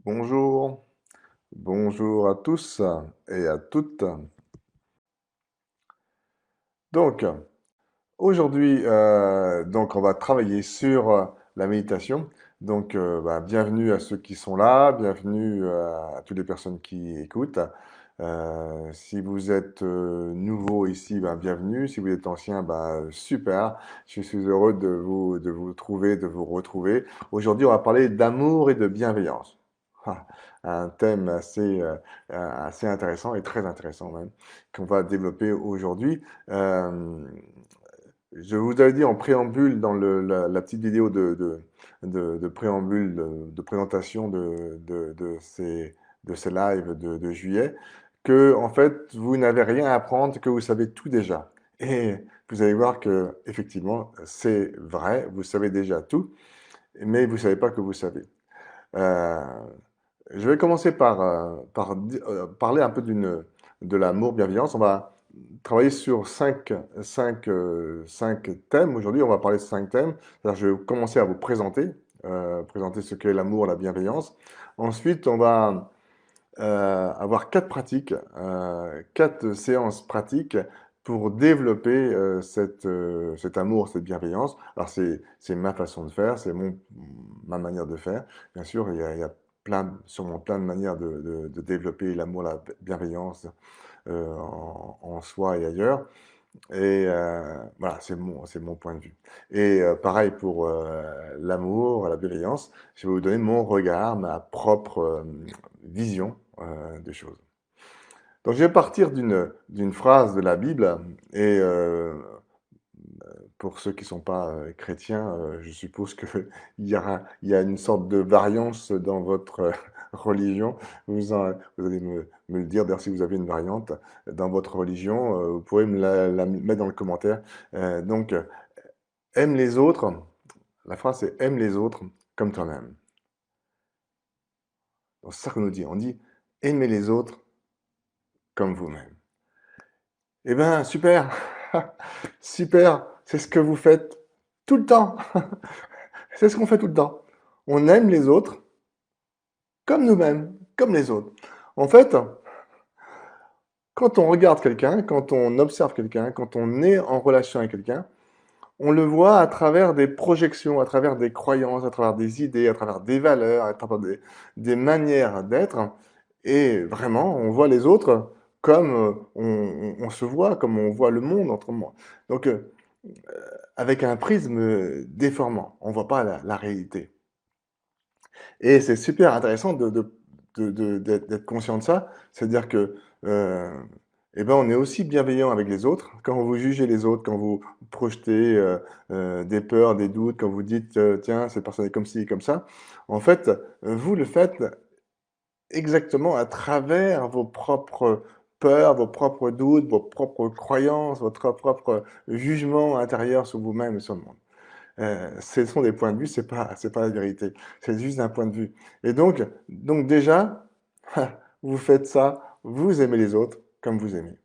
Bonjour, bonjour à tous et à toutes. Donc, aujourd'hui, on va travailler sur la méditation. Bienvenue à ceux qui sont là, bienvenue à toutes les personnes qui écoutent. Si vous êtes nouveau ici, bienvenue. Si vous êtes ancien, super. Je suis heureux de vous trouver, de vous retrouver. Aujourd'hui, on va parler d'amour et de bienveillance. Ah, un thème assez intéressant et très intéressant même, qu'on va développer aujourd'hui. Euh, je vous avais dit en préambule dans la petite vidéo de préambule, de présentation de ces lives de juillet, que en fait vous n'avez rien à apprendre, que vous savez tout déjà. Et vous allez voir que effectivement c'est vrai, vous savez déjà tout, mais vous savez pas que vous savez. Euh, je vais commencer par parler un peu de l'amour, bienveillance. On va travailler sur cinq thèmes. Aujourd'hui, on va parler de 5 thèmes. Alors, je vais commencer à vous présenter ce qu'est l'amour, la bienveillance. Ensuite, on va avoir 4 pratiques, 4 séances pratiques pour développer cet amour, cette bienveillance. Alors, c'est ma façon de faire, ma manière de faire. Bien sûr, il y a sûrement plein de manières de développer l'amour, la bienveillance en soi et ailleurs. Et voilà, c'est mon point de vue. Et pareil pour l'amour, la bienveillance, je vais vous donner mon regard, ma propre vision des choses. Donc je vais partir d'une phrase de la Bible, et pour ceux qui ne sont pas chrétiens, je suppose qu'il il y a une sorte de variance dans votre religion. Vous allez me le dire, d'ailleurs, si vous avez une variante dans votre religion, vous pouvez la mettre dans le commentaire. Aime les autres, la phrase c'est aime les autres comme toi-même. Donc, c'est ça qu'on nous dit. On dit aimez les autres comme vous-même. Eh bien, super, super, c'est ce que vous faites tout le temps. C'est ce qu'on fait tout le temps. On aime les autres comme nous-mêmes, comme les autres. En fait, quand on regarde quelqu'un, quand on observe quelqu'un, quand on est en relation avec quelqu'un, on le voit à travers des projections, à travers des croyances, à travers des idées, à travers des valeurs, à travers des manières d'être. Et vraiment, on voit les autres comme on se voit, comme on voit le monde autrement. Donc, avec un prisme déformant, on ne voit pas la réalité. Et c'est super intéressant d'être conscient de ça. C'est-à-dire que, euh, eh ben, on est aussi bienveillant avec les autres. Quand vous jugez les autres, quand vous projetez des peurs, des doutes, quand vous dites, tiens, cette personne est comme ci, comme ça, en fait, vous le faites exactement à travers vos propres peurs, vos propres doutes, vos propres croyances, votre propre jugement intérieur sur vous-même et sur le monde. Ce sont des points de vue, c'est pas la vérité. C'est juste un point de vue. Et donc déjà, vous faites ça, vous aimez les autres comme vous aimez.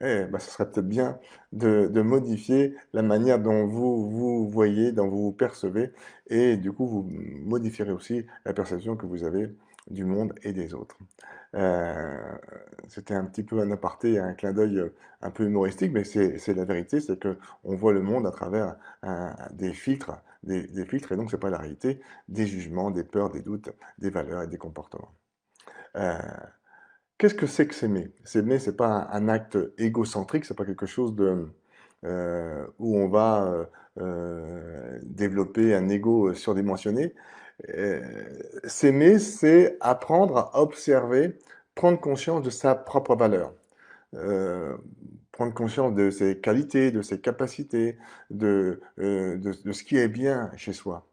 Eh ben, ce serait peut-être bien de modifier la manière dont vous vous voyez, dont vous vous percevez, et du coup, vous modifierez aussi la perception que vous avez du monde et des autres. Euh, C'était un petit peu un aparté, un clin d'œil un peu humoristique, mais c'est la vérité, c'est que on voit le monde à travers des filtres, des filtres, et donc c'est pas la réalité, des jugements, des peurs, des doutes, des valeurs et des comportements. Euh, Qu'est-ce que c'est que s'aimer? S'aimer, c'est pas un acte égocentrique, c'est pas quelque chose où on va développer un ego surdimensionné. Euh, S'aimer, c'est apprendre à observer, prendre conscience de sa propre valeur, euh, prendre conscience de ses qualités, de ses capacités, de ce qui est bien chez soi.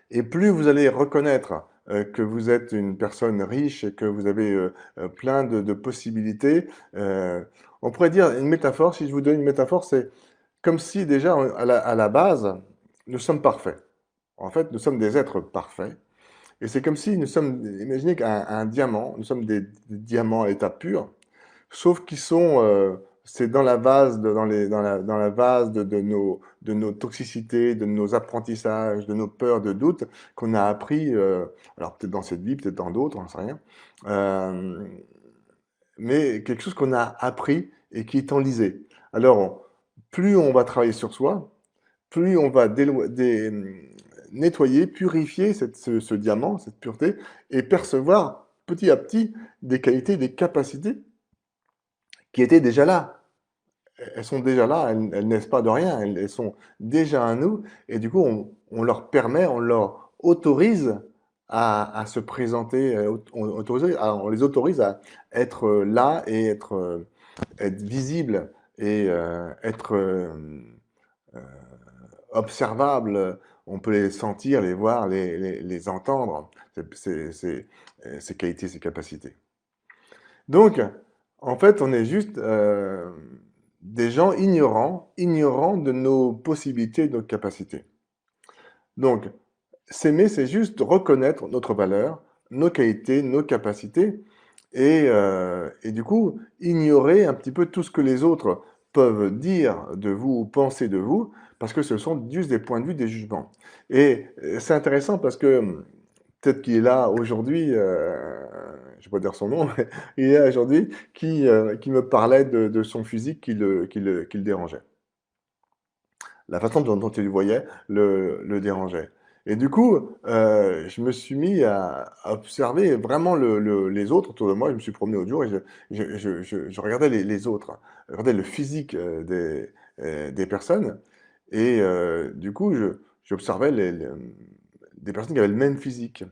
Et plus vous allez reconnaître que vous êtes une personne riche et que vous avez plein de possibilités, on pourrait dire une métaphore, si je vous donne une métaphore, c'est comme si déjà à la base, nous sommes parfaits. En fait, nous sommes des êtres parfaits. Et c'est comme si nous sommes, imaginez qu'un diamant, nous sommes des diamants à l'état pur, sauf qu'ils sont c'est dans la vase, dans la vase de nos toxicités, de nos apprentissages, de nos peurs, de doutes, qu'on a appris, alors peut-être dans cette vie, peut-être dans d'autres, on ne sait rien, euh, mais quelque chose qu'on a appris et qui est enlisé. Alors, plus on va travailler sur soi, plus on va nettoyer, purifier ce diamant, cette pureté, et percevoir petit à petit des qualités, des capacités qui étaient déjà là. Elles sont déjà là, elles naissent pas de rien, elles sont déjà à nous, et du coup, on leur permet, on leur autorise à se présenter, on les autorise à être là et être visible et être euh, observable. On peut les sentir, les voir, les entendre, ces qualités, ces capacités. Donc, en fait, on est juste des gens ignorants de nos possibilités, de nos capacités. Donc, s'aimer, c'est juste reconnaître notre valeur, nos qualités, nos capacités, et du coup, ignorer un petit peu tout ce que les autres peuvent dire de vous ou penser de vous, parce que ce sont juste des points de vue, des jugements. Et c'est intéressant parce que peut-être qu'il est là aujourd'hui, je ne vais pas dire son nom, mais il est là aujourd'hui, qui me parlait de son physique qui le dérangeait. La façon dont il le voyait le dérangeait. Et du coup, je me suis mis à observer vraiment les autres autour de moi. Je me suis promené l'autre jour et je regardais les autres. Je regardais le physique des personnes. Et du coup, j'observais des personnes qui avaient le même physique.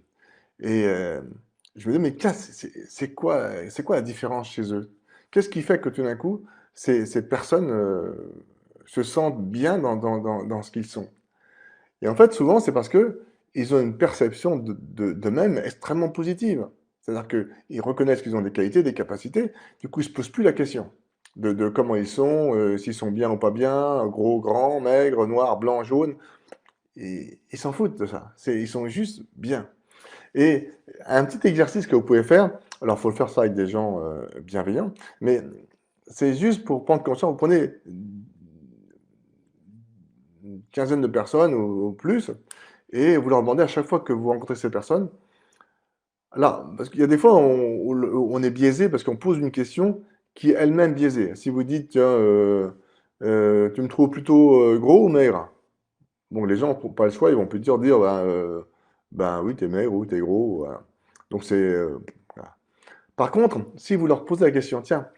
Et je me dis, mais c'est quoi la différence chez eux? Qu'est-ce qui fait que tout d'un coup, ces personnes se sentent bien dans ce qu'ils sont? Et en fait, souvent, c'est parce que ils ont une perception d'eux-mêmes extrêmement positive. C'est-à-dire qu'ils reconnaissent qu'ils ont des qualités, des capacités, du coup, ils ne se posent plus la question de comment ils sont, s'ils sont bien ou pas bien, gros, grands, maigres, noirs, blancs, jaunes. Et ils s'en foutent de ça. Ils sont juste bien. Et un petit exercice que vous pouvez faire, alors il faut le faire ça avec des gens bienveillants, mais c'est juste pour prendre conscience, vous prenez une quinzaine de personnes ou plus, et vous leur demandez à chaque fois que vous rencontrez ces personnes, alors, parce qu'il y a des fois, on est biaisé parce qu'on pose une question qui est elle-même biaisée. Si vous dites, tiens, tu me trouves plutôt gros ou maigre? Bon, les gens n'ont pas le choix, ils vont plutôt dire, ben oui, t'es maigre ou t'es gros. Voilà. Donc c'est... voilà. Par contre, si vous leur posez la question, tiens,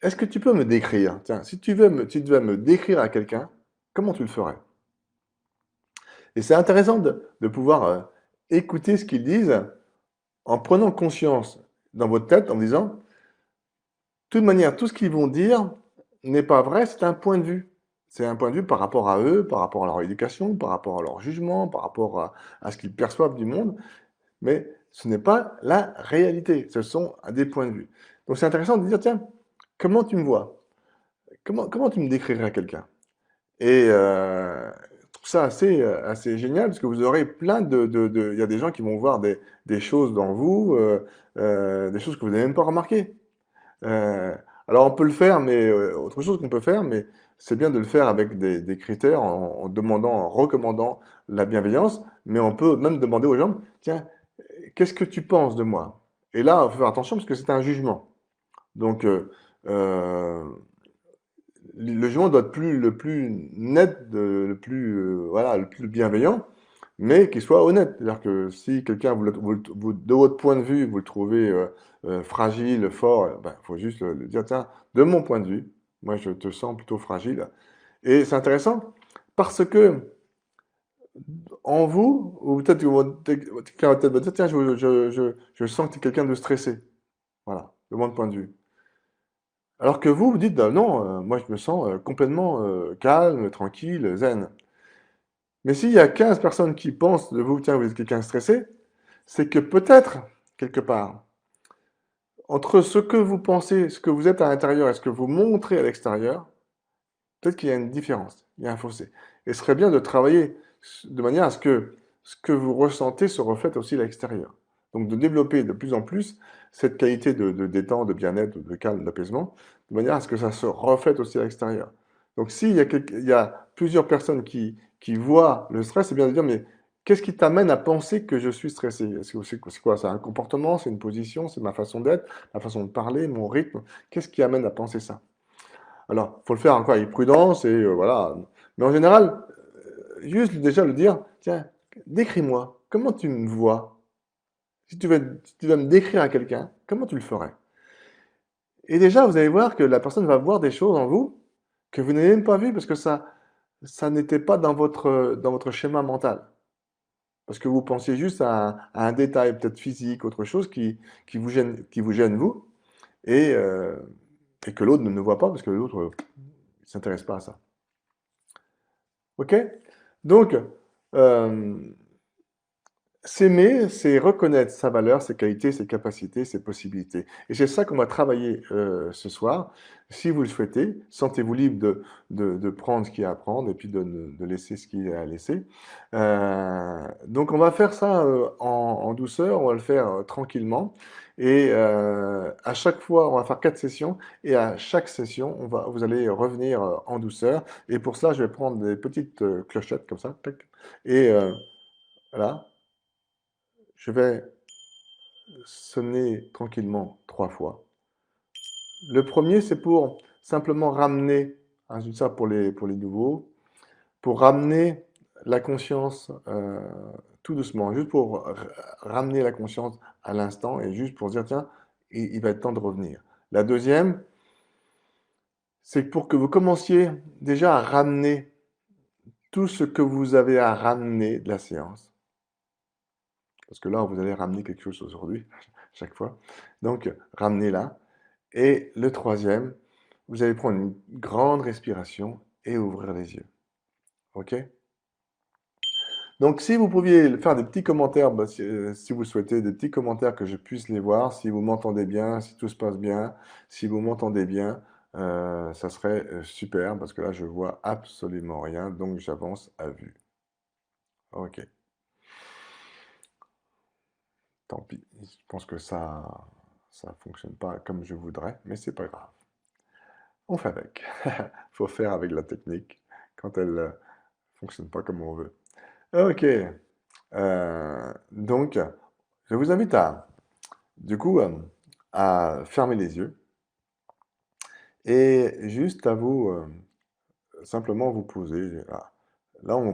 est-ce que tu peux me décrire? Tiens, si tu devais me décrire à quelqu'un, comment tu le ferais? Et c'est intéressant de pouvoir écouter ce qu'ils disent en prenant conscience dans votre tête, en disant, de toute manière, tout ce qu'ils vont dire n'est pas vrai, c'est un point de vue. C'est un point de vue par rapport à eux, par rapport à leur éducation, par rapport à leur jugement, par rapport à ce qu'ils perçoivent du monde. Mais ce n'est pas la réalité, ce sont des points de vue. Donc c'est intéressant de dire, tiens, comment tu me vois? Comment tu me décrirais quelqu'un? Et je trouve ça assez génial parce que vous aurez plein il y a des gens qui vont voir des choses dans vous, des choses que vous n'avez même pas remarquées. Euh, alors on peut le faire, mais autre chose qu'on peut faire, mais c'est bien de le faire avec des critères en demandant, en recommandant la bienveillance, mais on peut même demander aux gens, tiens, qu'est-ce que tu penses de moi? Et là, il faut faire attention parce que c'est un jugement. Donc, euh, le jugement doit être le plus net, le plus, voilà, le plus bienveillant, mais qu'il soit honnête. C'est-à-dire que si quelqu'un, de votre point de vue, vous le trouvez fragile, fort, ben, faut juste le dire, tiens, de mon point de vue, moi je te sens plutôt fragile. Et c'est intéressant parce que en vous, ou peut-être que quelqu'un va peut-être dire, tiens, je sens que tu es quelqu'un de stressé. Voilà, de mon point de vue. Alors que vous dites, bah, non, moi je me sens complètement calme, tranquille, zen. Mais s'il y a 15 personnes qui pensent de vous, tiens, vous êtes quelqu'un de stressé, c'est que peut-être, quelque part, entre ce que vous pensez, ce que vous êtes à l'intérieur et ce que vous montrez à l'extérieur, peut-être qu'il y a une différence, il y a un fossé. Et ce serait bien de travailler de manière à ce que vous ressentez se reflète aussi à l'extérieur. Donc de développer de plus en plus cette qualité de détente, de bien-être, de calme, d'apaisement, de manière à ce que ça se reflète aussi à l'extérieur. Donc s'il y a, il y a plusieurs personnes qui voient le stress, c'est bien de dire, mais qu'est-ce qui t'amène à penser que je suis stressé? C'est quoi? C'est un comportement, c'est une position, c'est ma façon d'être, ma façon de parler, mon rythme? Qu'est-ce qui amène à penser ça? Alors, faut le faire encore avec prudence et voilà. Mais en général, juste déjà le dire, tiens, décris-moi, comment tu me vois? Si tu vas me décrire à quelqu'un, comment tu le ferais? Et déjà, vous allez voir que la personne va voir des choses en vous que vous n'avez même pas vues parce que ça n'était pas dans votre schéma mental. Parce que vous pensiez juste à un détail, peut-être physique, autre chose qui vous gêne vous, et, euh, et que l'autre ne voit pas parce que l'autre ne s'intéresse pas à ça. Ok? Donc, euh, s'aimer, c'est reconnaître sa valeur, ses qualités, ses capacités, ses possibilités. Et c'est ça qu'on va travailler ce soir. Si vous le souhaitez, sentez-vous libre de prendre ce qu'il y a à prendre et puis de laisser ce qu'il y a à laisser. Donc on va faire ça en douceur, on va le faire tranquillement. Et à chaque fois, on va faire 4 sessions. Et à chaque session, vous allez revenir en douceur. Et pour cela, je vais prendre des petites clochettes comme ça. Tac. Et voilà. Je vais sonner tranquillement 3 fois. Le premier, c'est pour simplement ramener, hein, je dis ça pour les nouveaux, pour ramener la conscience tout doucement, juste pour ramener la conscience à l'instant et juste pour dire, tiens, il va être temps de revenir. La deuxième, c'est pour que vous commenciez déjà à ramener tout ce que vous avez à ramener de la séance. Parce que là, vous allez ramener quelque chose aujourd'hui, chaque fois. Donc, ramenez-la. Et le troisième, vous allez prendre une grande respiration et ouvrir les yeux. OK? Donc, si vous pouviez faire des petits commentaires, bah, si vous souhaitez, des petits commentaires que je puisse les voir, si vous m'entendez bien, si tout se passe bien, si vous m'entendez bien, ça serait super parce que là, je vois absolument rien, donc j'avance à vue. OK. Tant pis. Je pense que ça fonctionne pas comme je voudrais, mais c'est pas grave. On fait avec. Faut faire avec la technique quand elle fonctionne pas comme on veut. Ok. Donc, je vous invite du coup, à fermer les yeux et juste à vous simplement vous poser. Là. Là, on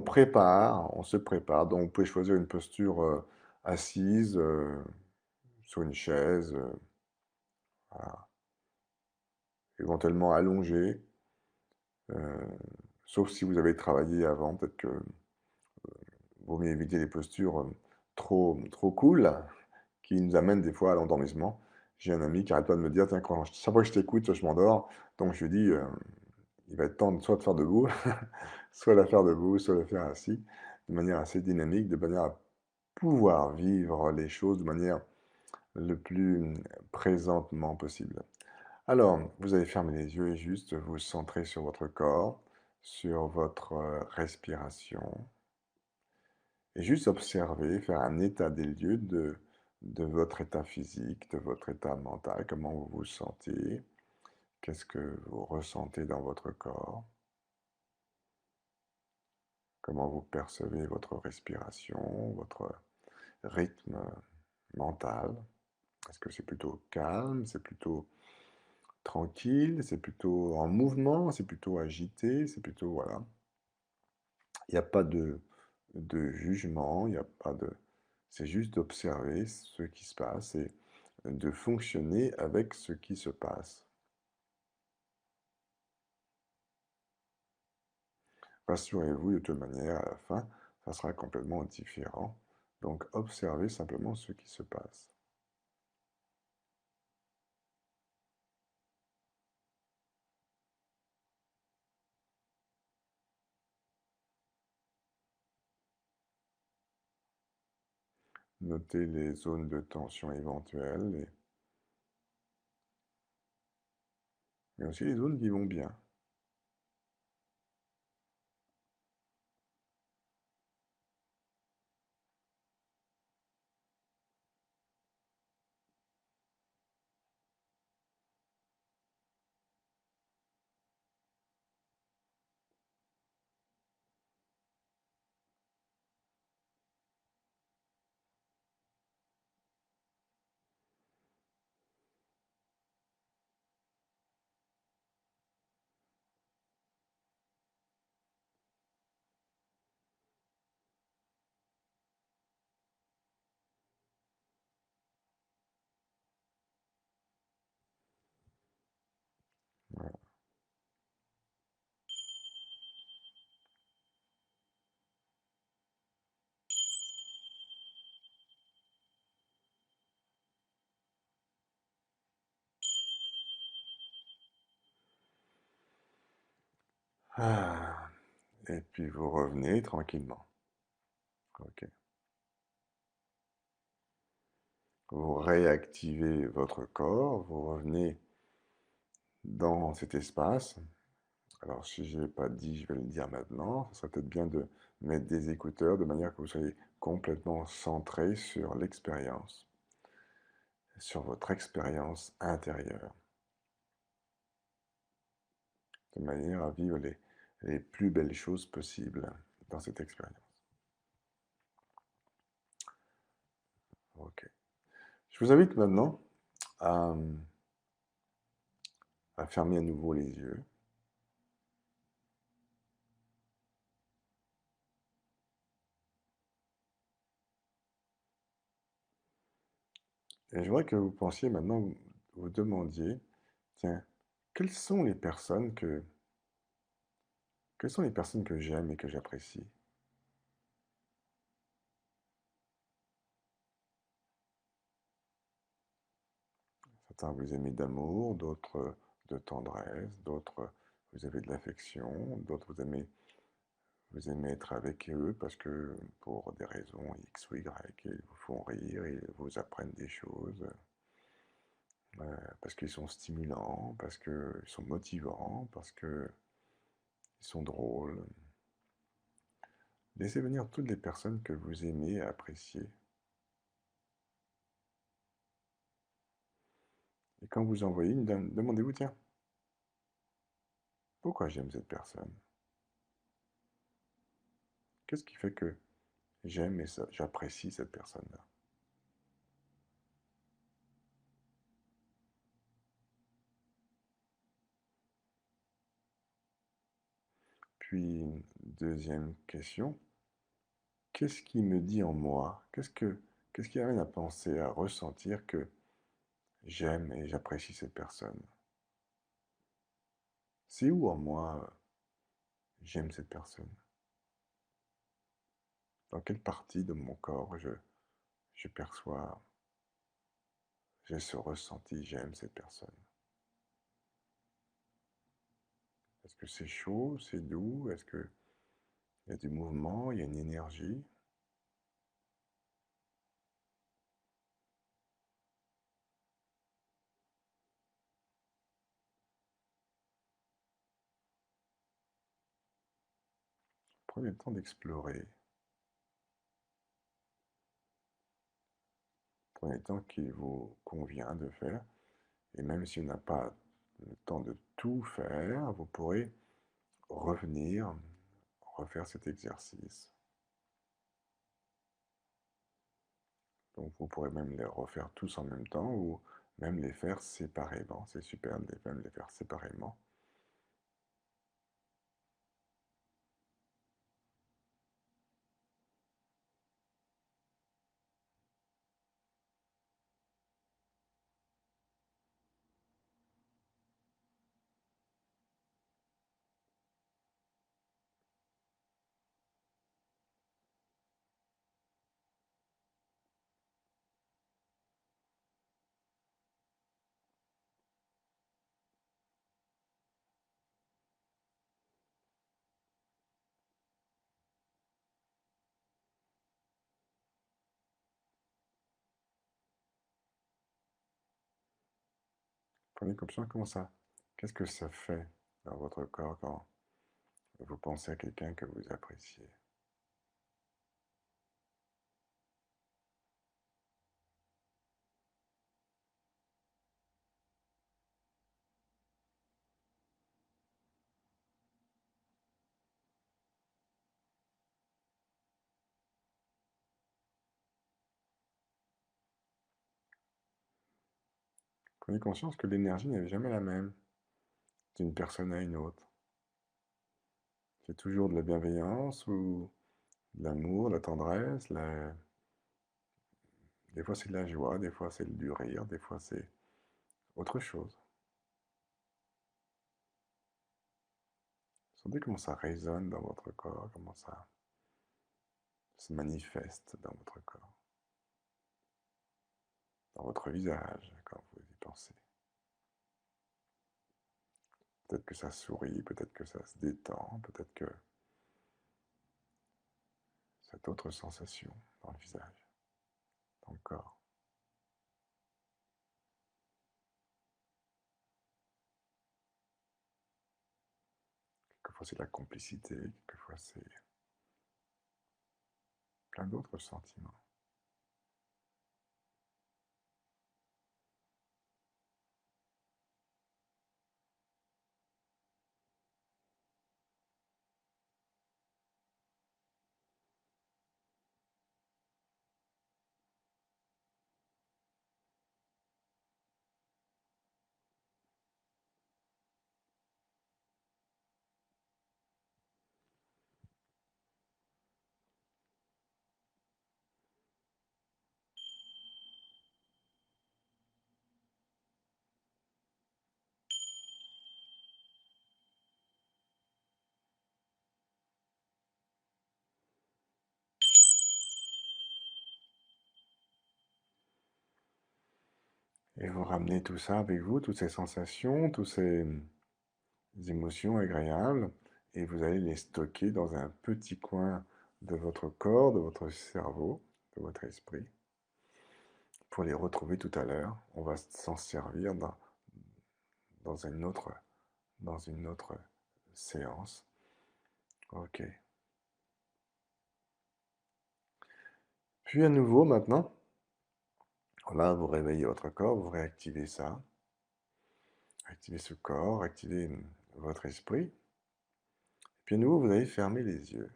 se prépare. Donc, vous pouvez choisir une posture assise sur une chaise, voilà, éventuellement allongée, euh, sauf si vous avez travaillé avant, peut-être que vaut mieux éviter les postures trop cool qui nous amènent des fois à l'endormissement. J'ai un ami qui arrête pas de me dire, tiens, chaque fois que je t'écoute, je m'endors. Donc je lui dis, il va être temps soit de faire debout, soit de la faire debout, soit de la faire assis, de manière assez dynamique, de manière à pouvoir vivre les choses de manière le plus présentement possible. Alors, vous allez fermer les yeux et juste vous centrer sur votre corps, sur votre respiration, et juste observer, faire un état des lieux de votre état physique, de votre état mental, comment vous vous sentez, qu'est-ce que vous ressentez dans votre corps, comment vous percevez votre respiration, votre rythme mental. Est-ce que c'est plutôt calme, c'est plutôt tranquille, c'est plutôt en mouvement, c'est plutôt agité, c'est plutôt, voilà. Il n'y a pas de jugement, il n'y a pas de... C'est juste d'observer ce qui se passe et de fonctionner avec ce qui se passe. Rassurez-vous, de toute manière, à la fin, ça sera complètement différent. Donc, observez simplement ce qui se passe. Notez les zones de tension éventuelles, mais aussi les zones qui vont bien. Ah, et puis vous revenez tranquillement. Ok. Vous réactivez votre corps, vous revenez dans cet espace. Alors, si je n'ai pas dit, je vais le dire maintenant. Ce serait peut-être bien de mettre des écouteurs de manière que vous soyez complètement centré sur l'expérience, sur votre expérience intérieure, de manière à vivre les plus belles choses possibles dans cette expérience. Ok. Je vous invite maintenant à, à fermer à nouveau les yeux. Et je voudrais que vous pensiez maintenant, vous demandiez, tiens, quelles sont les personnes quelles sont les personnes que j'aime et que j'apprécie? Certains vous aimez d'amour, d'autres de tendresse, d'autres vous avez de l'affection, d'autres vous aimez être avec eux parce que pour des raisons X ou Y, ils vous font rire, ils vous apprennent des choses, parce qu'ils sont stimulants, parce qu'ils sont motivants, parce qu'ils sont drôles. Laissez venir toutes les personnes que vous aimez et appréciez. Et quand vous en voyez une, demandez-vous, tiens, pourquoi j'aime cette personne? Qu'est-ce qui fait que j'aime et j'apprécie cette personne-là? Puis, deuxième question, qu'est-ce qui me dit en moi? Qu'est-ce qui amène à penser, à ressentir que j'aime et j'apprécie cette personne? C'est où en moi j'aime cette personne? Dans quelle partie de mon corps je perçois, j'ai ce ressenti, j'aime cette personne? Est-ce que c'est chaud, c'est doux? Est-ce qu'il y a du mouvement, il y a une énergie? Prenez le temps d'explorer. Prenez le temps qui vous convient de faire. Et même si on n'a pas le temps de tout faire, vous pourrez revenir, refaire cet exercice. Donc vous pourrez même les refaire tous en même temps ou même les faire séparément. C'est super de même les faire séparément. Prenez conscience comment ça, qu'est-ce que ça fait dans votre corps quand vous pensez à quelqu'un que vous appréciez. Prenez conscience que l'énergie n'est jamais la même d'une personne à une autre. C'est toujours de la bienveillance ou de l'amour, de la tendresse, des fois c'est de la joie, des fois c'est du rire, des fois c'est autre chose. Sentez comment ça résonne dans votre corps, comment ça se manifeste dans votre corps, dans votre visage quand vous y pensez. Peut-être que ça sourit, peut-être que ça se détend, peut-être que cette autre sensation dans le visage, dans le corps. Quelquefois c'est de la complicité, quelquefois c'est plein d'autres sentiments. Et vous ramenez tout ça avec vous, toutes ces sensations, toutes ces émotions agréables, et vous allez les stocker dans un petit coin de votre corps, de votre cerveau, de votre esprit, pour les retrouver tout à l'heure. On va s'en servir dans dans une autre séance. Ok. Puis à nouveau maintenant, là vous réveillez votre corps, vous réactivez ça, activez ce corps, activez votre esprit. Puis à nouveau vous allez fermer les yeux.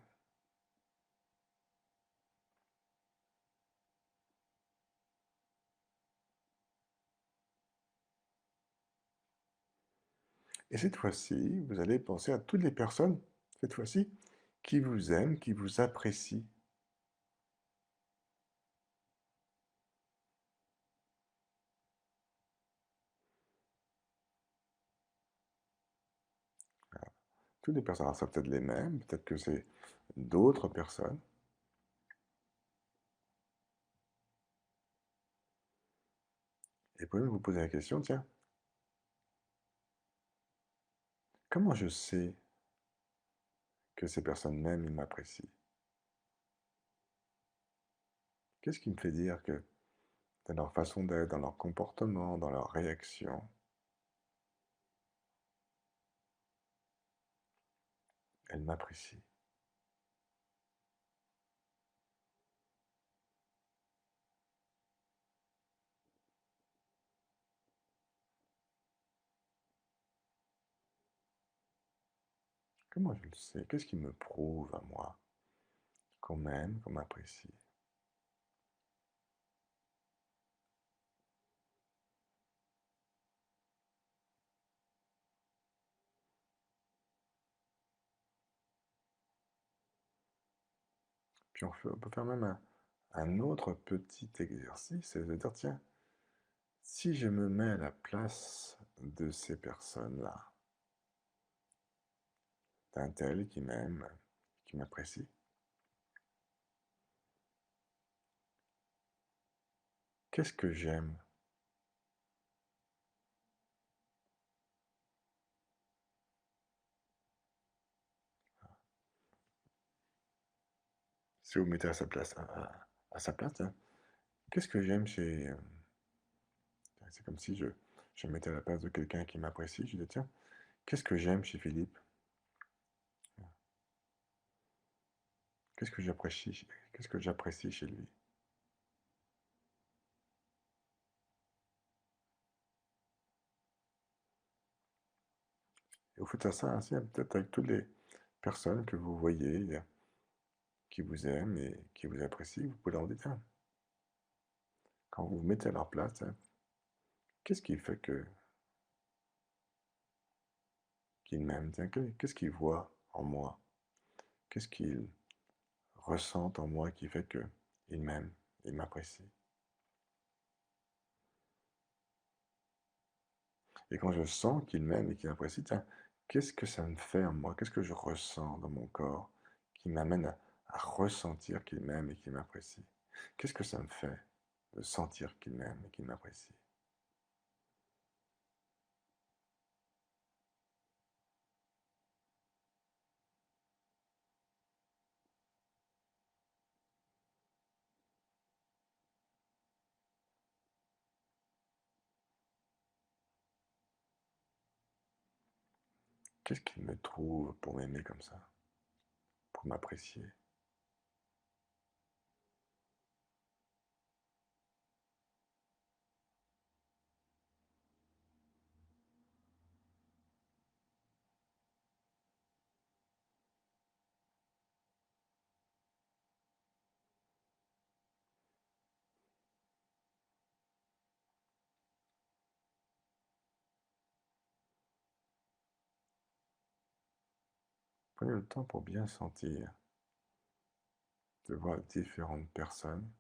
Et cette fois-ci, vous allez penser à toutes les personnes, cette fois-ci, qui vous aiment, qui vous apprécient. Toutes les personnes, alors ça peut être les mêmes, peut-être que c'est d'autres personnes. Et vous pouvez vous poser la question, tiens, comment je sais que ces personnes m'aiment et m'apprécient? Qu'est-ce qui me fait dire que dans leur façon d'être, dans leur comportement, dans leur réaction, elles m'apprécient? Comment je le sais? Qu'est-ce qui me prouve à moi qu'on m'aime, qu'on m'apprécie? Puis on peut faire même un autre petit exercice, c'est de dire, tiens, si je me mets à la place de ces personnes-là, d'un tel qui m'aime, qui m'apprécie, qu'est-ce que j'aime? Si vous mettez à sa place, à sa place, hein, qu'est-ce que j'aime chez... c'est comme si je me mettais à la place de quelqu'un qui m'apprécie, je dis, tiens, qu'est-ce que j'aime chez Philippe? Qu'est-ce que j'apprécie chez lui? Et vous faites ça ainsi, hein, peut-être avec toutes les personnes que vous voyez, qui vous aiment et qui vous apprécient, vous pouvez leur dire, tiens, quand vous vous mettez à leur place, hein, qu'est-ce qui fait que qu'ils m'aiment? Tiens, qu'est-ce qu'ils voient en moi? Qu'est-ce qu'ils ressentent en moi qui fait qu'ils m'aiment, ils m'apprécient? Et quand je sens qu'ils m'aiment et qu'ils m'apprécient, tiens, qu'est-ce que ça me fait en moi? Qu'est-ce que je ressens dans mon corps qui m'amène à ressentir qu'ils m'aiment et qu'ils m'apprécient? Qu'est-ce que ça me fait de sentir qu'ils m'aiment et qu'ils m'apprécient? Qu'est-ce qu'il me trouve pour m'aimer comme ça, pour m'apprécier? Prenez le temps pour bien sentir, de voir différentes personnes.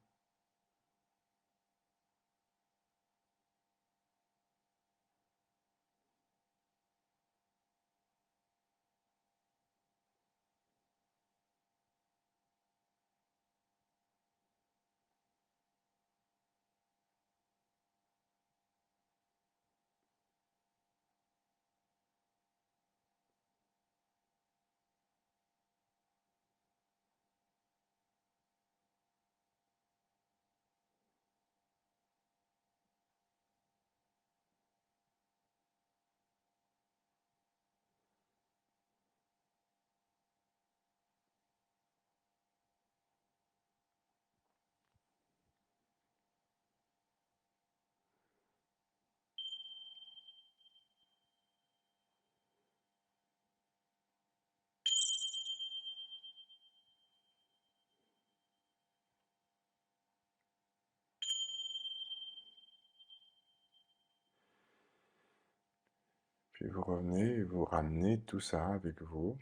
Puis vous revenez et vous ramenez tout ça avec vous,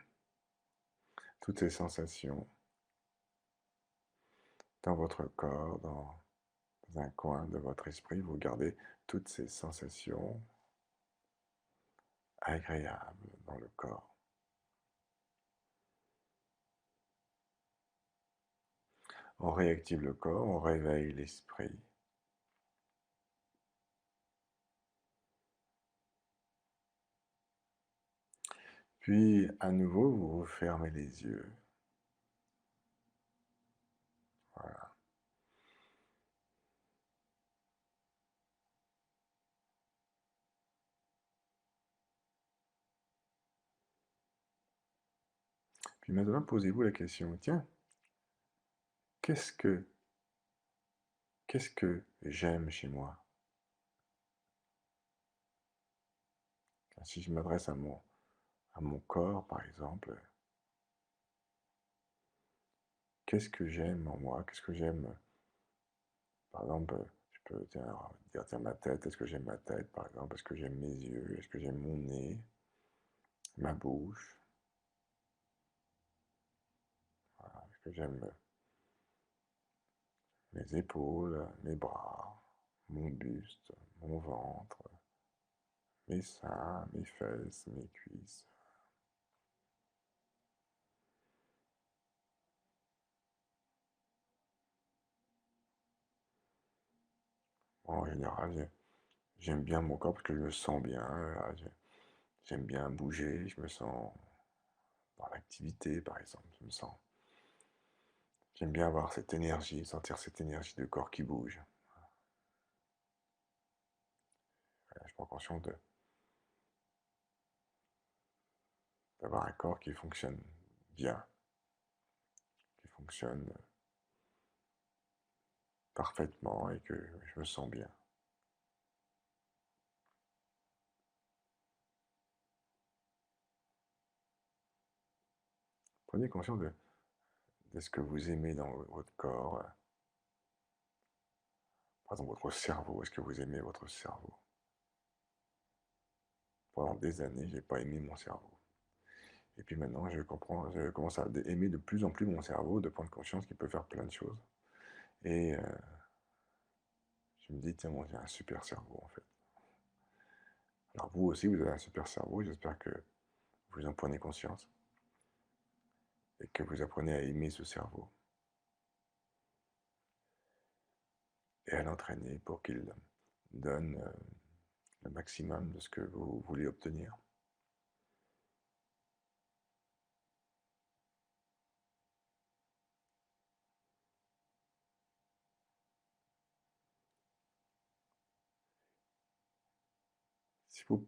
toutes ces sensations, dans votre corps, dans un coin de votre esprit. Vous gardez toutes ces sensations agréables dans le corps. On réactive le corps, on réveille l'esprit. Puis, à nouveau, vous fermez les yeux. Voilà. Puis maintenant, posez-vous la question, tiens, qu'est-ce que, qu'est-ce que j'aime chez moi? Si je m'adresse à mon corps, par exemple, qu'est-ce que j'aime en moi? Qu'est-ce que j'aime? Par exemple, je peux dire, tiens, ma tête, est-ce que j'aime ma tête, par exemple? Est-ce que j'aime mes yeux? Est-ce que j'aime mon nez? Ma bouche? Est-ce que j'aime mes épaules, mes bras, mon buste, mon ventre, mes seins, mes fesses, mes cuisses? En général, j'aime bien mon corps parce que je me sens bien. J'aime bien bouger, je me sens dans l'activité, par exemple. J'aime bien avoir cette énergie, sentir cette énergie de corps qui bouge. Je prends conscience d'avoir un corps qui fonctionne bien, qui fonctionne parfaitement et que je me sens bien. Prenez conscience de ce que vous aimez dans votre corps. Par exemple, votre cerveau. Est-ce que vous aimez votre cerveau? Pendant des années, je n'ai pas aimé mon cerveau. Et puis maintenant, je commence à aimer de plus en plus mon cerveau, de prendre conscience qu'il peut faire plein de choses. Et je me dis, tiens, moi j'ai un super cerveau en fait. Alors vous aussi, vous avez un super cerveau, j'espère que vous en prenez conscience et que vous apprenez à aimer ce cerveau et à l'entraîner pour qu'il donne le maximum de ce que vous voulez obtenir. Si vous,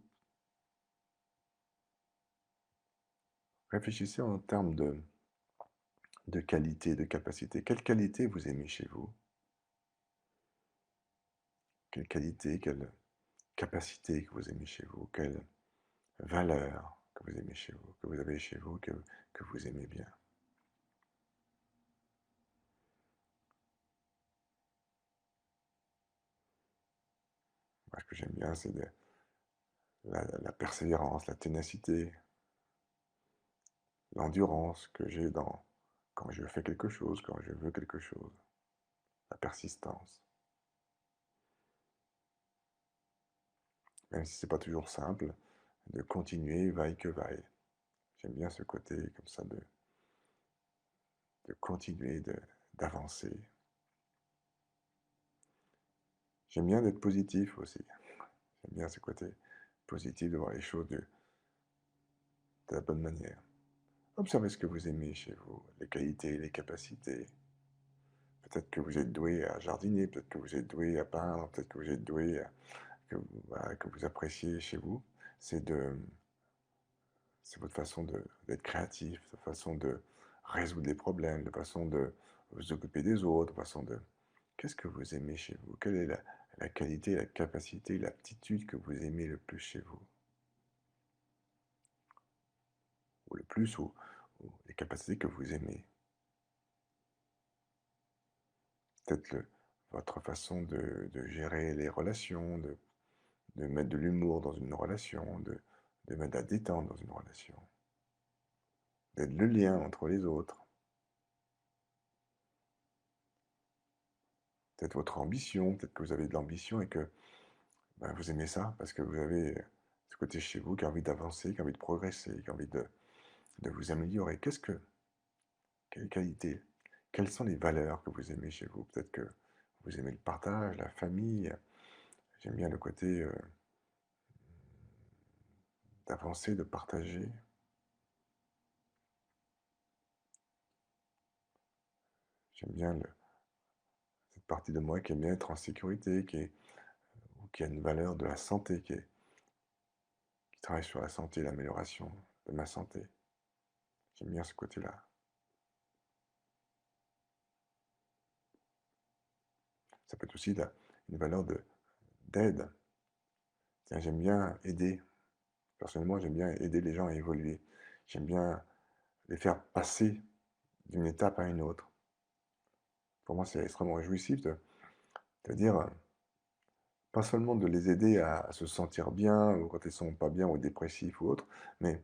Réfléchissez en termes de qualité, de capacité. Quelle qualité vous aimez chez vous? Quelle qualité, quelle capacité que vous aimez chez vous? Quelle valeur que vous aimez chez vous, que vous avez chez vous, que vous aimez bien? Moi, ce que j'aime bien, c'est la persévérance, la ténacité, l'endurance que j'ai quand je fais quelque chose, quand je veux quelque chose, la persistance. Même si c'est pas toujours simple, de continuer vaille que vaille. J'aime bien ce côté comme ça de continuer, d'avancer. J'aime bien d'être positif aussi. J'aime bien ce côté positif, de voir les choses de la bonne manière. Observez ce que vous aimez chez vous, les qualités, les capacités. Peut-être que vous êtes doué à jardiner, peut-être que vous êtes doué à peindre, peut-être que vous êtes doué voilà, que vous appréciez chez vous. C'est de, c'est votre façon d'être créatif, votre façon de résoudre les problèmes, de façon de vous occuper des autres, façon de... Qu'est-ce que vous aimez chez vous? Quelle est la qualité, la capacité, l'aptitude que vous aimez le plus chez vous? Ou le plus, ou les capacités que vous aimez. Peut-être votre façon de gérer les relations, de mettre de l'humour dans une relation, de mettre de la détente dans une relation, d'être le lien entre les autres. Peut-être votre ambition, peut-être que vous avez de l'ambition et que ben, vous aimez ça parce que vous avez ce côté chez vous qui a envie d'avancer, qui a envie de progresser, qui a envie de vous améliorer. Quelle qualité, quelles sont les valeurs que vous aimez chez vous? Peut-être que vous aimez le partage, la famille. J'aime bien le côté d'avancer, de partager. J'aime bien cette partie de moi qui aime bien être en sécurité, qui a une valeur de la santé, qui travaille sur la santé, l'amélioration de ma santé. J'aime bien ce côté-là. Ça peut être aussi une valeur d'aide. Tiens, j'aime bien aider. Personnellement, j'aime bien aider les gens à évoluer. J'aime bien les faire passer d'une étape à une autre. Pour moi, c'est extrêmement jouissif de dire, pas seulement de les aider à se sentir bien, ou quand ils sont pas bien, ou dépressifs ou autres, mais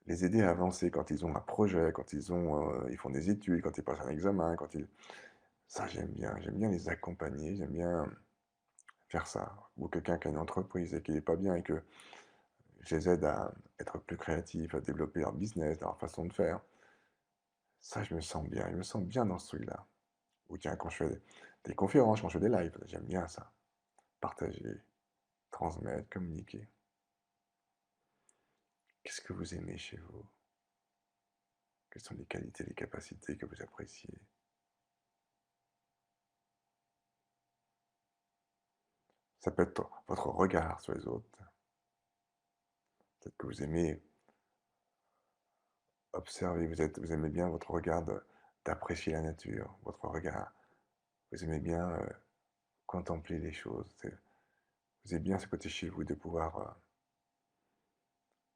les aider à avancer quand ils ont un projet, quand ils font des études, quand ils passent un examen, ça j'aime bien les accompagner, j'aime bien faire ça. Ou quelqu'un qui a une entreprise et qui n'est pas bien et que je les aide à être plus créatifs, à développer leur business, leur façon de faire. Ça, je me sens bien dans ce truc-là. Ou tiens, quand je fais des conférences, quand je fais des lives, j'aime bien ça. Partager, transmettre, communiquer. Qu'est-ce que vous aimez chez vous? Quelles sont les qualités, les capacités que vous appréciez? Ça peut être votre regard sur les autres. Peut-être que vous aimez observer, vous aimez bien votre regard d'apprécier la nature, votre regard. Vous aimez bien contempler les choses. Vous aimez bien ce côté chez vous de pouvoir...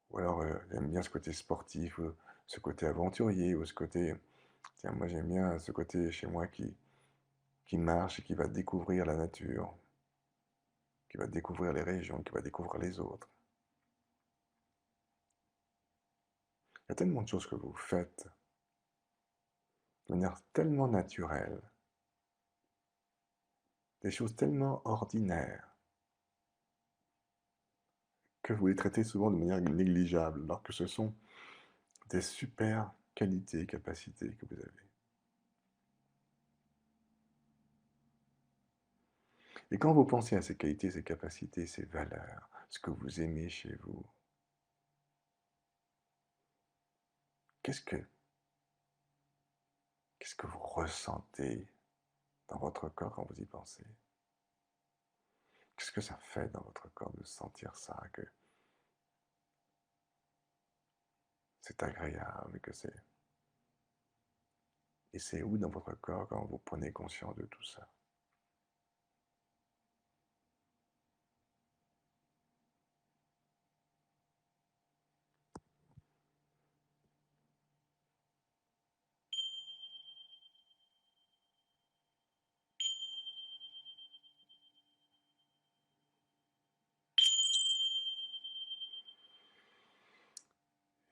ou alors, j'aime bien ce côté sportif, ou ce côté aventurier, ou ce côté... Tiens, moi j'aime bien ce côté chez moi qui marche et qui va découvrir la nature, qui va découvrir les régions, qui va découvrir les autres. Il y a tellement de choses que vous faites de manière tellement naturelle, des choses tellement ordinaires, que vous les traitez souvent de manière négligeable, alors que ce sont des super qualités et capacités que vous avez. Et quand vous pensez à ces qualités, ces capacités, ces valeurs, ce que vous aimez chez vous, qu'est-ce que, qu'est-ce que vous ressentez dans votre corps quand vous y pensez? Qu'est-ce que ça fait dans votre corps de sentir ça, que c'est agréable, que c'est... Et c'est où dans votre corps quand vous prenez conscience de tout ça?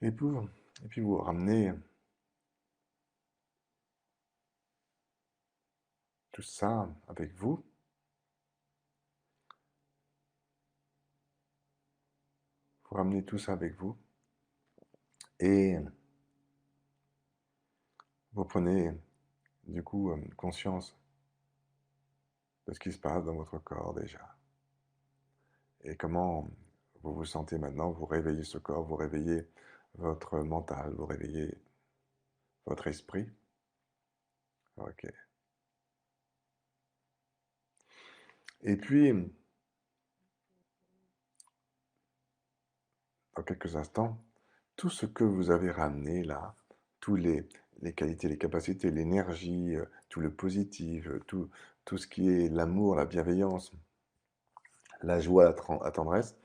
Et puis, et puis vous ramenez tout ça avec vous. Vous ramenez tout ça avec vous. Et vous prenez du coup conscience de ce qui se passe dans votre corps déjà. Et comment vous vous sentez maintenant, vous réveillez ce corps, vous réveillez votre mental, vous réveillez votre esprit. Ok. Et puis, dans quelques instants, tout ce que vous avez ramené là, tous les qualités, les capacités, l'énergie, tout le positif, tout ce qui est l'amour, la bienveillance, la joie, la tendresse,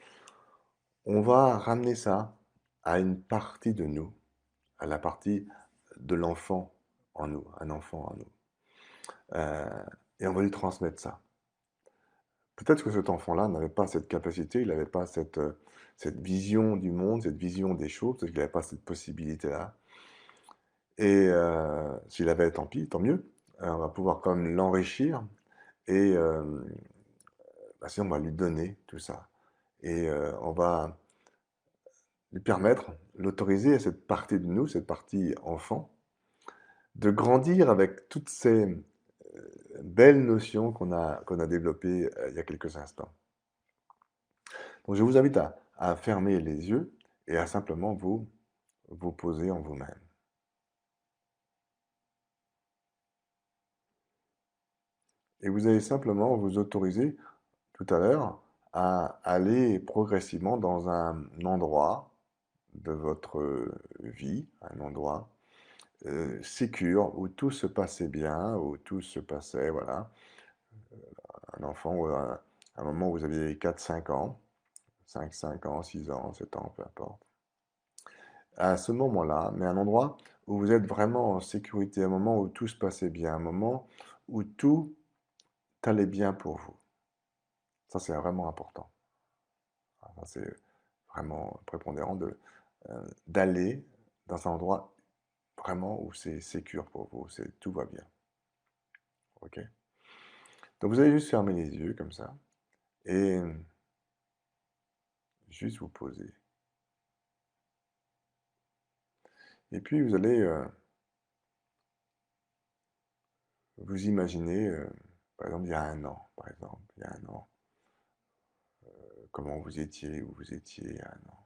on va ramener ça à une partie de nous, à la partie de l'enfant en nous, un enfant en nous. Et on va lui transmettre ça. Peut-être que cet enfant-là n'avait pas cette capacité, il n'avait pas cette vision du monde, cette vision des choses, peut-être qu'il n'avait pas cette possibilité-là. Et s'il avait, tant pis, tant mieux. On va pouvoir quand même l'enrichir et sinon on va lui donner tout ça. Et on va lui permettre, l'autoriser à cette partie de nous, cette partie enfant, de grandir avec toutes ces belles notions qu'on a développées il y a quelques instants. Donc je vous invite à fermer les yeux et à simplement vous poser en vous-même. Et vous allez simplement vous autoriser tout à l'heure à aller progressivement dans un endroit de votre vie, un endroit sécure, où tout se passait bien, où tout se passait, voilà. Un enfant, ou un moment où vous aviez 4-5 ans, 5 ans, 6 ans, 7 ans, peu importe. À ce moment-là, mais un endroit où vous êtes vraiment en sécurité, un moment où tout se passait bien, un moment où tout allait bien pour vous. Ça, c'est vraiment important. Ça, c'est vraiment prépondérant d'aller dans un endroit vraiment où c'est sécure pour vous, tout va bien. Ok? Donc vous allez juste fermer les yeux comme ça et juste vous poser. Et puis vous allez vous imaginer, par exemple, il y a un an, par exemple, il y a un an, comment vous étiez, où vous étiez il y a un an.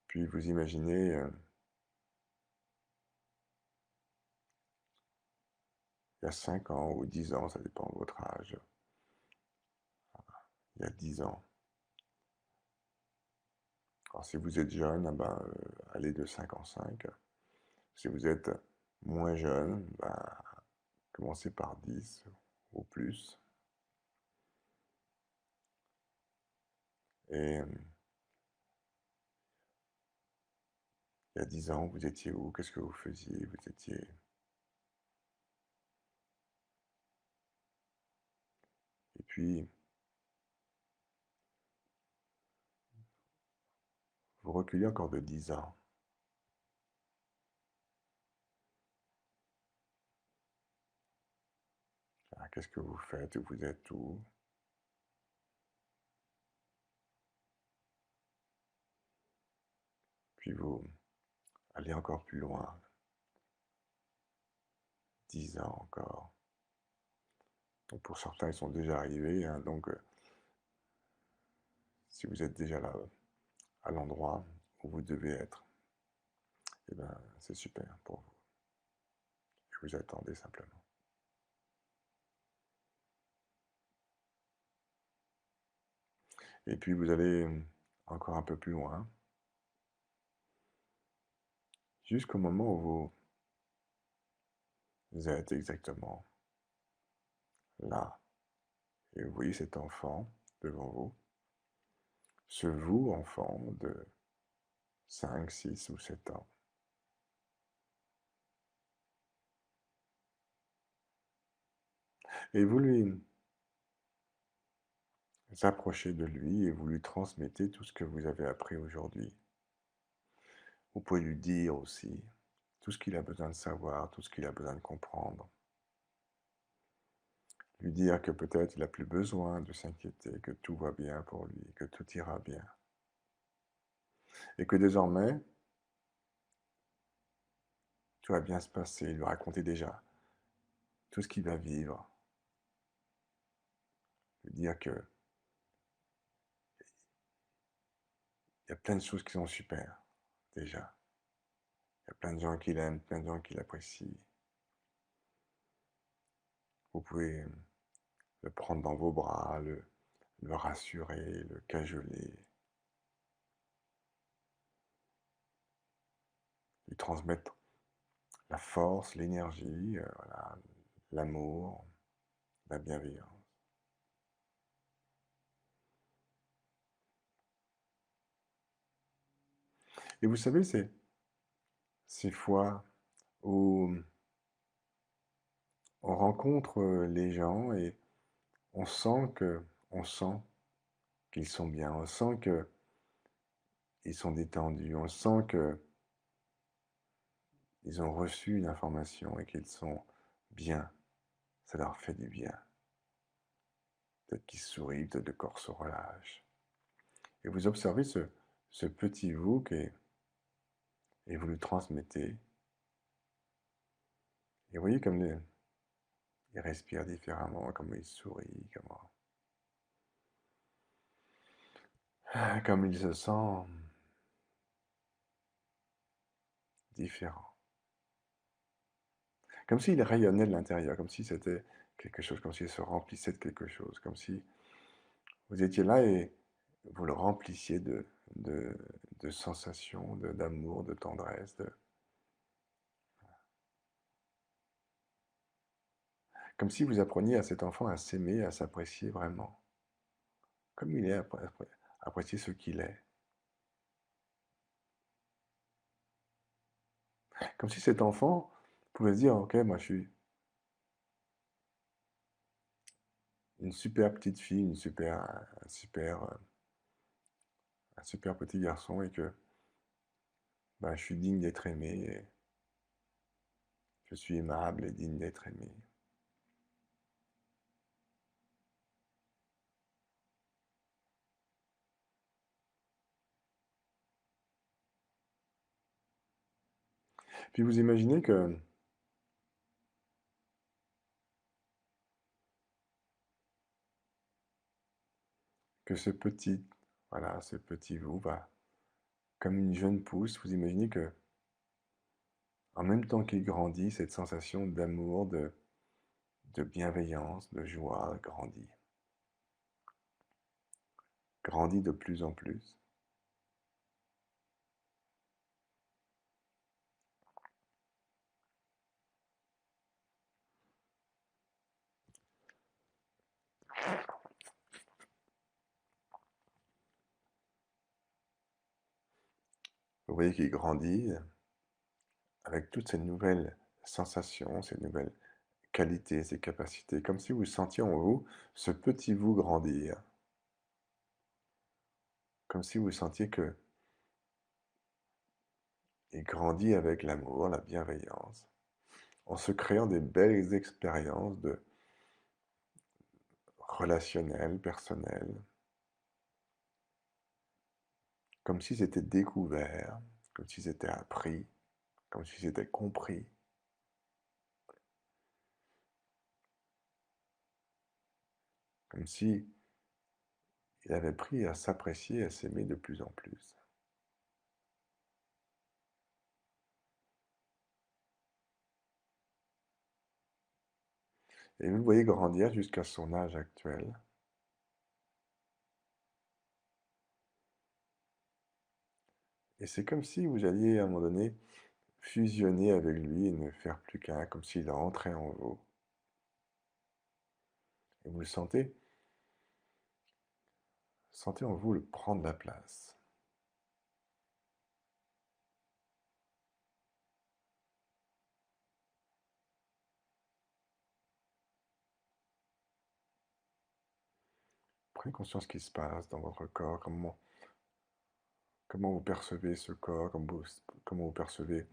Puis vous imaginez il y a 5 ans ou 10 ans, ça dépend de votre âge, il y a 10 ans. Alors si vous êtes jeune, allez de 5 en 5. Si vous êtes moins jeune, commencez par 10 ou plus. Et il y a 10 ans, vous étiez où? Qu'est-ce que vous faisiez? Vous étiez... Et puis, vous reculez encore de 10 ans. Qu'est-ce que vous faites? Vous êtes où? Puis vous allez encore plus loin. 10 ans encore. Donc pour certains, ils sont déjà arrivés. Hein, donc si vous êtes déjà là, à l'endroit où vous devez être, eh ben, c'est super pour vous. Et vous attendez simplement. Et puis vous allez encore un peu plus loin, jusqu'au moment où vous êtes exactement là. Et vous voyez cet enfant devant vous, ce vous, enfant de 5, 6 ou 7 ans. Et vous lui approchez de lui et vous lui transmettez tout ce que vous avez appris aujourd'hui. Vous pouvez lui dire aussi tout ce qu'il a besoin de savoir, tout ce qu'il a besoin de comprendre. Lui dire que peut-être il n'a plus besoin de s'inquiéter, que tout va bien pour lui, que tout ira bien. Et que désormais, tout va bien se passer. Lui raconter déjà tout ce qu'il va vivre. Lui dire que il y a plein de choses qui sont super, déjà. Il y a plein de gens qui l'aiment, plein de gens qui l'apprécient. Vous pouvez le prendre dans vos bras, le rassurer, le cajoler, lui transmettre la force, l'énergie, voilà, l'amour, la bienveillance. Et vous savez, c'est ces fois où on rencontre les gens et on sent qu'ils sont bien, on sent qu'ils sont détendus, on sent qu'ils ont reçu une information et qu'ils sont bien. Ça leur fait du bien. Peut-être qu'ils sourient, peut-être le corps se relâche. Et vous observez ce petit vous et vous le transmettez. Et vous voyez comme il respire différemment, comme il sourit, comme il se sent différent. Comme s'il rayonnait de l'intérieur, comme si c'était quelque chose, comme s'il se remplissait de quelque chose, comme si vous étiez là et vous le remplissiez de, de sensations, d'amour, de tendresse, comme si vous appreniez à cet enfant à s'aimer, à s'apprécier vraiment, comme il est, apprécier ce qu'il est. Comme si cet enfant pouvait se dire, ok, moi je suis une super petite fille, un super petit garçon et que bah, je suis digne d'être aimé et je suis aimable et digne d'être aimé. Puis vous imaginez que voilà, ce petit vous va, comme une jeune pousse, vous imaginez que en même temps qu'il grandit, cette sensation d'amour, de bienveillance, de joie grandit, grandit de plus en plus. Vous voyez qu'il grandit avec toutes ces nouvelles sensations, ces nouvelles qualités, ces capacités, comme si vous sentiez en vous ce petit vous grandir, comme si vous sentiez que il grandit avec l'amour, la bienveillance, en se créant des belles expériences de relationnelles, personnelles, comme si c'était découvert, comme si c'était appris, comme si c'était compris, comme si il avait appris à s'apprécier, à s'aimer de plus en plus. Et vous le voyez grandir jusqu'à son âge actuel. Et c'est comme si vous alliez à un moment donné fusionner avec lui et ne faire plus qu'un, comme s'il rentrait en vous. Et vous le sentez, sentez en vous le prendre la place. Prenez conscience ce qui se passe dans votre corps, comment vous percevez ce corps, comment vous percevez,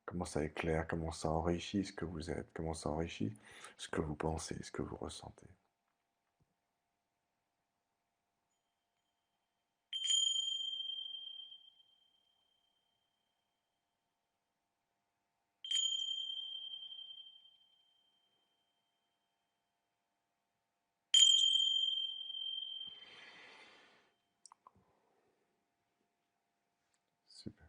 comment ça éclaire, comment ça enrichit ce que vous êtes, comment ça enrichit ce que vous pensez, ce que vous ressentez. Super.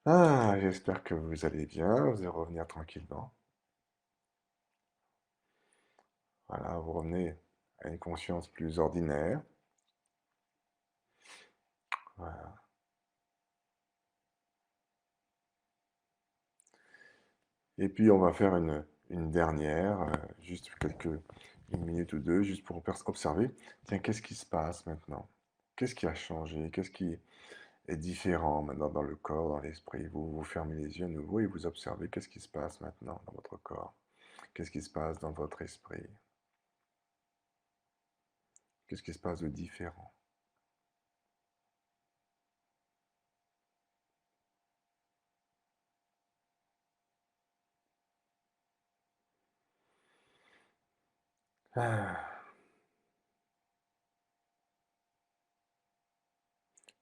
Ah, j'espère que vous allez bien, vous allez revenir tranquillement. Voilà, vous revenez à une conscience plus ordinaire. Voilà. Et puis on va faire une dernière, juste une minute ou deux, juste pour observer. Tiens, qu'est-ce qui se passe maintenant? Qu'est-ce qui a changé? Qu'est-ce qui est différent maintenant dans le corps, dans l'esprit? Vous fermez les yeux à nouveau et vous observez qu'est-ce qui se passe maintenant dans votre corps? Qu'est-ce qui se passe dans votre esprit? Qu'est-ce qui se passe de différent? Ah,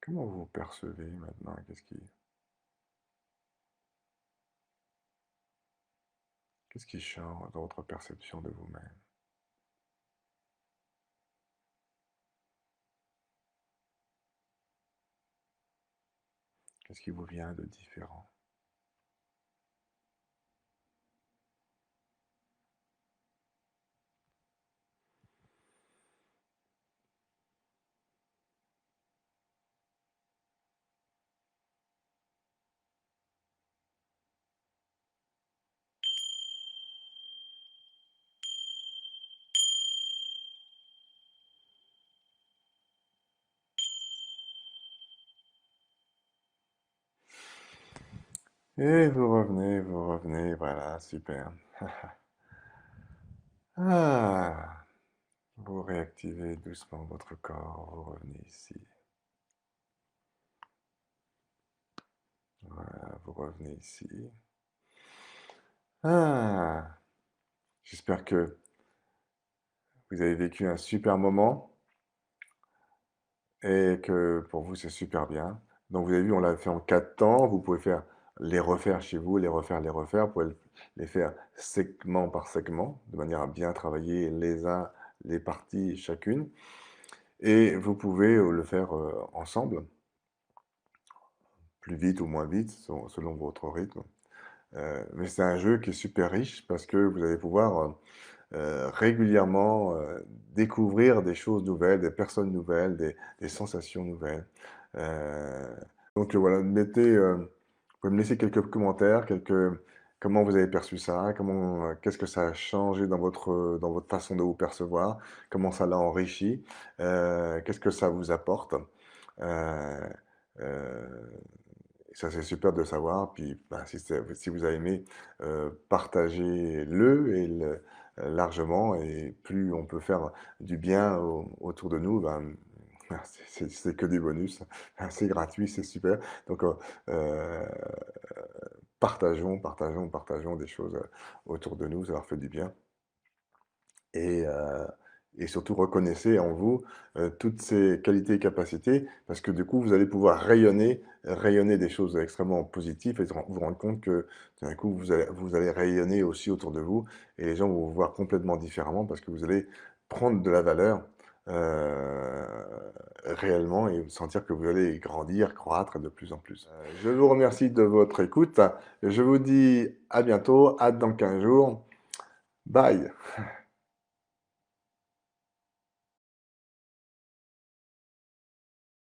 comment vous vous percevez maintenant? Qu'est-ce qui change dans votre perception de vous-même? Qu'est-ce qui vous vient de différent? Et vous revenez, voilà, super. Ah, vous réactivez doucement votre corps, vous revenez ici. Voilà, vous revenez ici. Ah, j'espère que vous avez vécu un super moment et que pour vous c'est super bien. Donc vous avez vu, on l'a fait en 4 temps. Vous pouvez les refaire chez vous, les refaire, les refaire. Vous pouvez les faire segment par segment, de manière à bien travailler les parties chacune. Et vous pouvez le faire ensemble, plus vite ou moins vite, selon votre rythme. Mais c'est un jeu qui est super riche parce que vous allez pouvoir régulièrement découvrir des choses nouvelles, des personnes nouvelles, des sensations nouvelles. Euh, donc voilà, vous pouvez me laisser quelques commentaires, comment vous avez perçu ça, qu'est-ce que ça a changé dans votre façon de vous percevoir, comment ça l'a enrichi, qu'est-ce que ça vous apporte. Euh, euh, Ça, c'est super de savoir. Puis, bah, si vous avez aimé, partagez-le largement. Et plus on peut faire du bien autour de nous, ben, c'est que des bonus. C'est gratuit, c'est super. Donc, euh, partageons des choses autour de nous. Ça leur fait du bien et, euh, et surtout reconnaissez en vous toutes ces qualités et capacités parce que du coup vous allez pouvoir rayonner des choses extrêmement positives et vous rendre compte que tout d'un coup vous allez rayonner aussi autour de vous et les gens vont vous voir complètement différemment parce que vous allez prendre de la valeur euh, réellement et sentir que vous allez grandir, croître de plus en plus. Je vous remercie de votre écoute. Je vous dis à bientôt, à dans 15 jours. Bye.